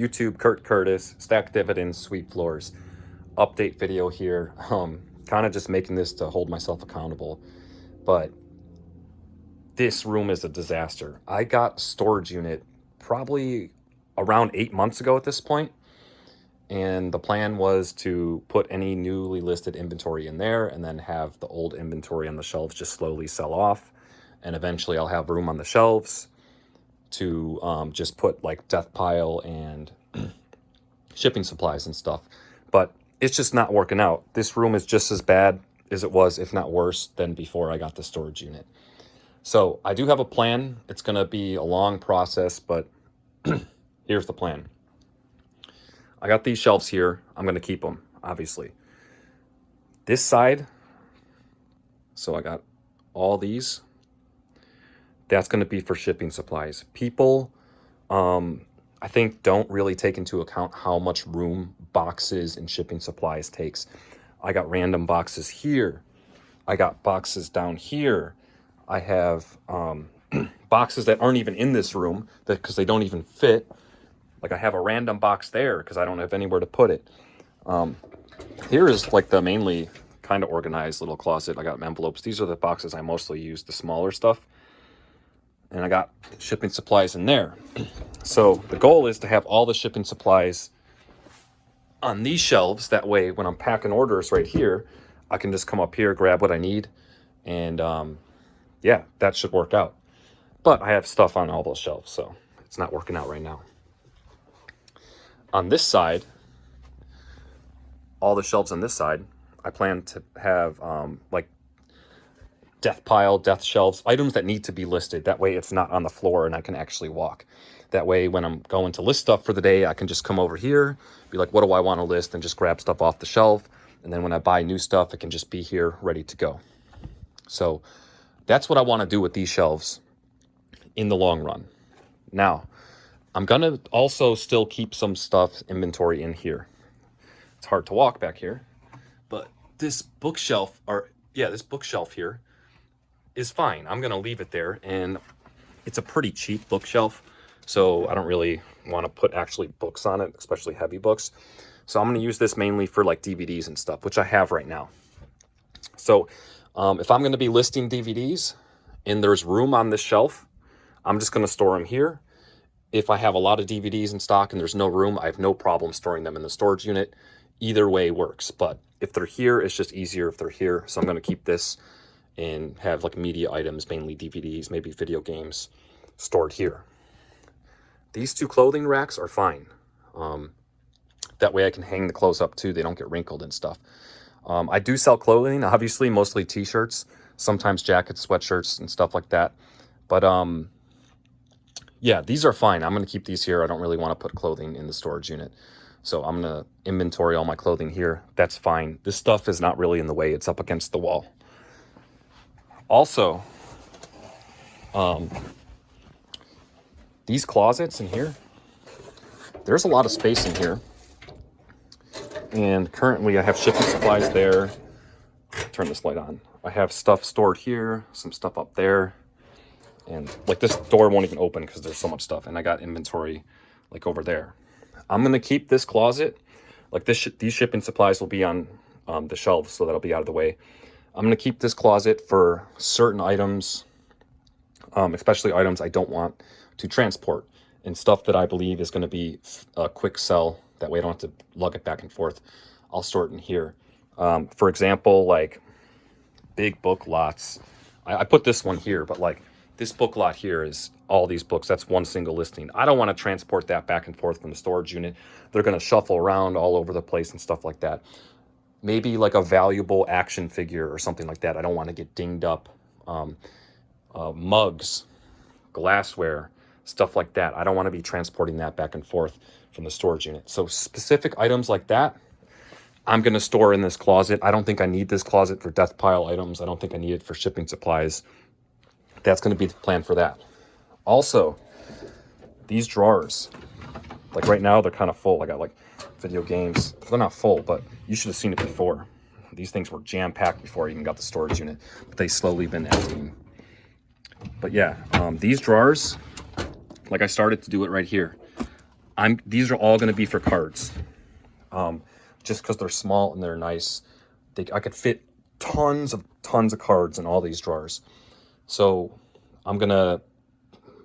YouTube, Kurt Curtis, stack dividends, sweep floors, update video here. Kind of just making this to hold myself accountable. But this room is a disaster. I got storage unit probably around 8 months ago at this point, and the plan was to put any newly listed inventory in there and then have the old inventory on the shelves just slowly sell off, and eventually I'll have room on the shelves to just put like death pile and shipping supplies and stuff. But it's just not working out. This room is just as bad as it was, if not worse, than before I got the storage unit. So I do have a plan. It's going to be a long process, but here's the plan. I got these shelves here. I'm going to keep them, obviously. This side, so I got all these. That's going to be for shipping supplies. People, I think, don't really take into account how much room boxes and shipping supplies takes. I got random boxes here. I got boxes down here. I have boxes that aren't even in this room because they don't even fit. Like I have a random box there because I don't have anywhere to put it. Here is like the mainly kind of organized little closet. I got envelopes. These are the boxes I mostly use, the smaller stuff. And I got shipping supplies in there. So the goal is to have all the shipping supplies on these shelves. That way, when I'm packing orders right here, I can just come up here, grab what I need. And yeah, that should work out. But I have stuff on all those shelves, so it's not working out right now. On this side, all the shelves on this side, I plan to have like death pile, death shelves, items that need to be listed. That way it's not on the floor and I can actually walk. That way when I'm going to list stuff for the day, I can just come over here, be like, what do I want to list, and just grab stuff off the shelf. And then when I buy new stuff, it can just be here ready to go. So that's what I want to do with these shelves in the long run. Now, I'm going to also still keep some stuff inventory in here. It's hard to walk back here, but this bookshelf, this bookshelf here is fine. I'm going to leave it there, and it's a pretty cheap bookshelf, so I don't really want to put actually books on it, especially heavy books. So I'm going to use this mainly for like DVDs and stuff, which I have right now. So if I'm going to be listing DVDs and there's room on this shelf, I'm just going to store them here. If I have a lot of DVDs in stock and there's no room, I have no problem storing them in the storage unit. Either way works, but if they're here, it's just easier if they're here. So I'm going to keep this and have like media items, mainly DVDs, maybe video games, stored here. These two clothing racks are fine. That way I can hang the clothes up too. They don't get wrinkled and stuff. I do sell clothing, obviously, mostly t-shirts, sometimes jackets, sweatshirts, and stuff like that. But yeah, these are fine. I'm going to keep these here. I don't really want to put clothing in the storage unit. So I'm going to inventory all my clothing here. That's fine. This stuff is not really in the way. It's up against the wall. Also, these closets in here, there's a lot of space in here. And currently I have shipping supplies there. Turn this light on. I have stuff stored here, some stuff up there. And like this door won't even open because there's so much stuff. And I got inventory like over there. I'm going to keep this closet. Like these shipping supplies will be on the shelves, so that'll be out of the way. I'm going to keep this closet for certain items, especially items I don't want to transport, and stuff that I believe is going to be a quick sell. That way I don't have to lug it back and forth. I'll store it in here. For example, like big book lots. I put this one here, but like this book lot here is all these books. That's one single listing. I don't want to transport that back and forth from the storage unit. They're going to shuffle around all over the place and stuff like that. Maybe like a valuable action figure or something like that. I don't want to get dinged up. Mugs, glassware, stuff like that. I don't want to be transporting that back and forth from the storage unit. So specific items like that, I'm going to store in this closet. I don't think I need this closet for death pile items. I don't think I need it for shipping supplies. That's going to be the plan for that. Also, these drawers, like right now, they're kind of full. I got like video games. They're not full, but you should have seen it before. These things were jam-packed before I even got the storage unit, but they slowly been emptying. But yeah, these drawers, like I started to do it right here. These are all going to be for cards. Just because they're small and they're nice. I could fit tons of cards in all these drawers. So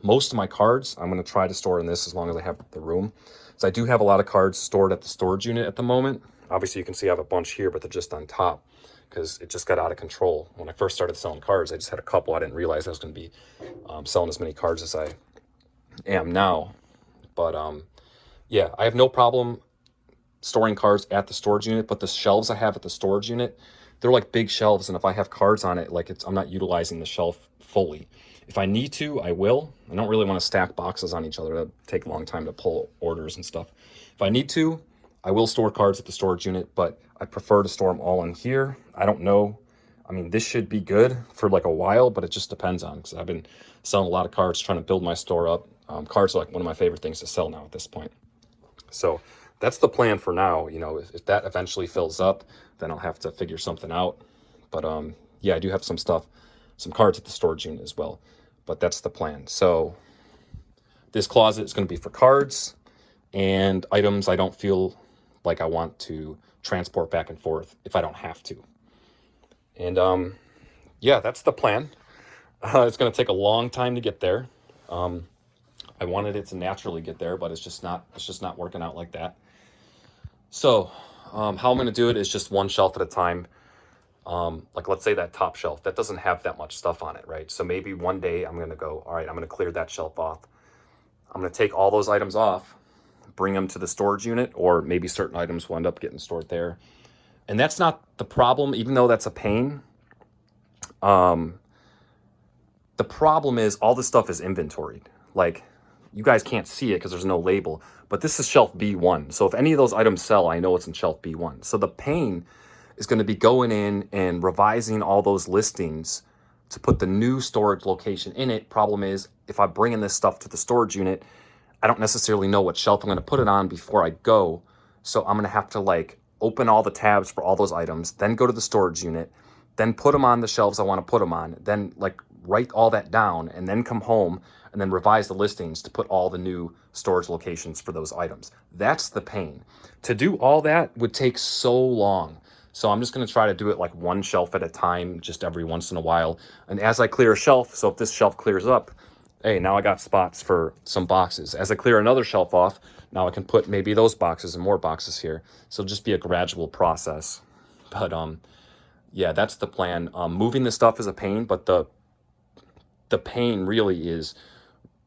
most of my cards, I'm going to try to store in this as long as I have the room. So I do have a lot of cards stored at the storage unit at the moment. Obviously you can see I have a bunch here, but they're just on top because it just got out of control. When I first started selling cards, I just had a couple. I didn't realize I was going to be selling as many cards as I am now. But yeah, I have no problem storing cards at the storage unit, but the shelves I have at the storage unit, they're like big shelves, and if I have cards on it, like I'm not utilizing the shelf fully. If I need to, I will. I don't really want to stack boxes on each other. That'd take a long time to pull orders and stuff. If I need to, I will store cards at the storage unit, but I prefer to store them all in here. I don't know. I mean, this should be good for like a while, but it just depends on, because I've been selling a lot of cards, trying to build my store up. Cards are like one of my favorite things to sell now at this point. So that's the plan for now. You know, if that eventually fills up, then I'll have to figure something out. But yeah, I do have some cards at the storage unit as well. But that's the plan. So this closet is going to be for cards and items I don't feel like I want to transport back and forth if I don't have to. And yeah, that's the plan. It's going to take a long time to get there. I wanted it to naturally get there, but it's just not working out like that. So how I'm going to do it is just one shelf at a time. Like let's say that top shelf, that doesn't have that much stuff on it, right? So maybe one day I'm going to go, all right, I'm going to clear that shelf off. I'm going to take all those items off, bring them to the storage unit, or maybe certain items will end up getting stored there. And that's not the problem, even though that's a pain. The problem is all this stuff is inventoried. Like, you guys can't see it because there's no label, but this is shelf B1. So if any of those items sell, I know it's in shelf B1. So the pain is going to be going in and revising all those listings to put the new storage location in it. Problem is, if I bring in this stuff to the storage unit, I don't necessarily know what shelf I'm going to put it on before I go. So I'm going to have to like open all the tabs for all those items, then go to the storage unit, then put them on the shelves I want to put them on, then like write all that down, and then come home and then revise the listings to put all the new storage locations for those items. That's the pain. To do all that would take so long. So I'm just going to try to do it like one shelf at a time, just every once in a while. And as I clear a shelf, so if this shelf clears up, hey, now I got spots for some boxes. As I clear another shelf off, now I can put maybe those boxes and more boxes here. So it'll just be a gradual process. But yeah, that's the plan. Moving this stuff is a pain, but the pain really is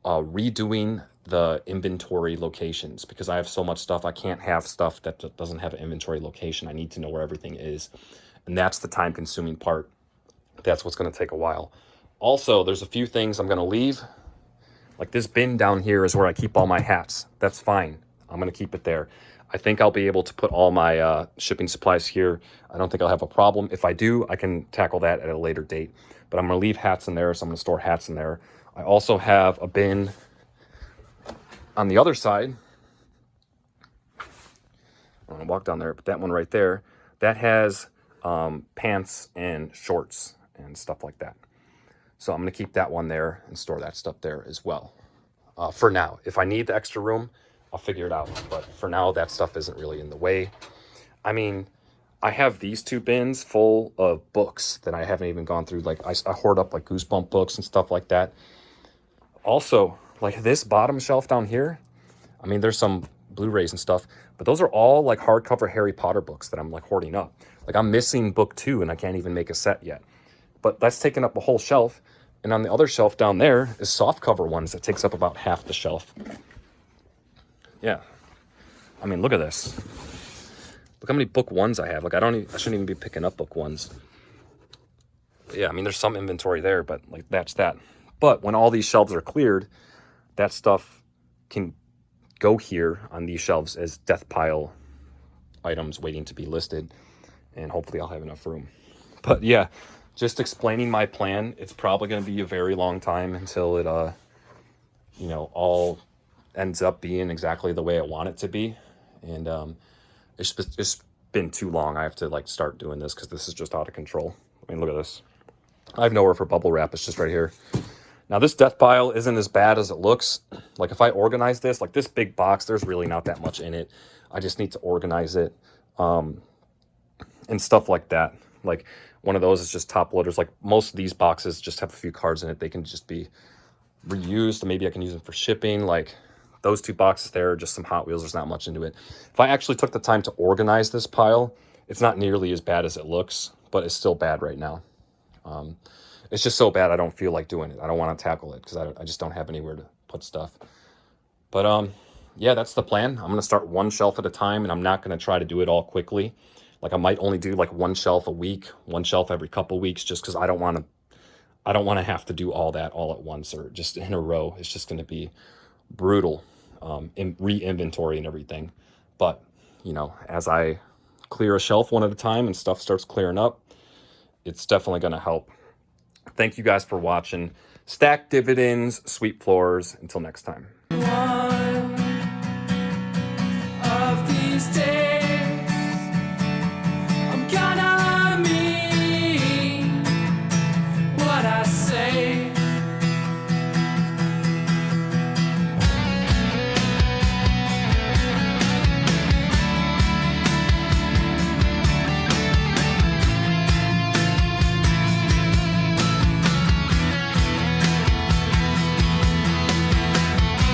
redoing the inventory locations, because I have so much stuff. I can't have stuff that doesn't have an inventory location. I need to know where everything is. And that's the time consuming part. That's what's going to take a while. Also, there's a few things I'm going to leave. Like this bin down here is where I keep all my hats. That's fine. I'm going to keep it there. I think I'll be able to put all my shipping supplies here. I don't think I'll have a problem. If I do, I can tackle that at a later date. But I'm going to leave hats in there, so I'm going to store hats in there. I also have a bin on the other side. I'm going to walk down there, but that one right there, that has pants and shorts and stuff like that. So I'm going to keep that one there and store that stuff there as well. For now, if I need the extra room, I'll figure it out. But for now, that stuff isn't really in the way. I mean, I have these two bins full of books that I haven't even gone through. Like I hoard up like Goosebump books and stuff like that. Also, like this bottom shelf down here, I mean, there's some Blu-rays and stuff, but those are all like hardcover Harry Potter books that I'm like hoarding up. Like I'm missing book 2 and I can't even make a set yet. But that's taking up a whole shelf. And on the other shelf down there is softcover ones that takes up about half the shelf. Yeah. I mean, look at this. Look how many book 1s I have. Like I shouldn't even be picking up book 1s. But yeah, I mean, there's some inventory there, but like that's that. But when all these shelves are cleared, that stuff can go here on these shelves as death pile items waiting to be listed. And hopefully I'll have enough room. But yeah, just explaining my plan. It's probably going to be a very long time until it, all ends up being exactly the way I want it to be. And it's been too long. I have to like start doing this because this is just out of control. I mean, look at this. I have nowhere for bubble wrap. It's just right here. Now this death pile isn't as bad as it looks. Like if I organize this, like this big box, there's really not that much in it. I just need to organize it and stuff like that. Like one of those is just top loaders. Like most of these boxes just have a few cards in it. They can just be reused. Maybe I can use them for shipping. Like those two boxes there are just some Hot Wheels. There's not much into it. If I actually took the time to organize this pile, it's not nearly as bad as it looks, but it's still bad right now. It's just so bad I don't feel like doing it. I don't want to tackle it because I just don't have anywhere to put stuff. But yeah, that's the plan. I'm going to start one shelf at a time, and I'm not going to try to do it all quickly. Like I might only do like one shelf a week, one shelf every couple weeks, just because I don't want to have to do all that all at once or just in a row. It's just going to be brutal in re-inventory and everything. But you know, as I clear a shelf one at a time and stuff starts clearing up, it's definitely going to help. Thank you guys for watching. Stack dividends, sweep floors. Until next time. One of these days.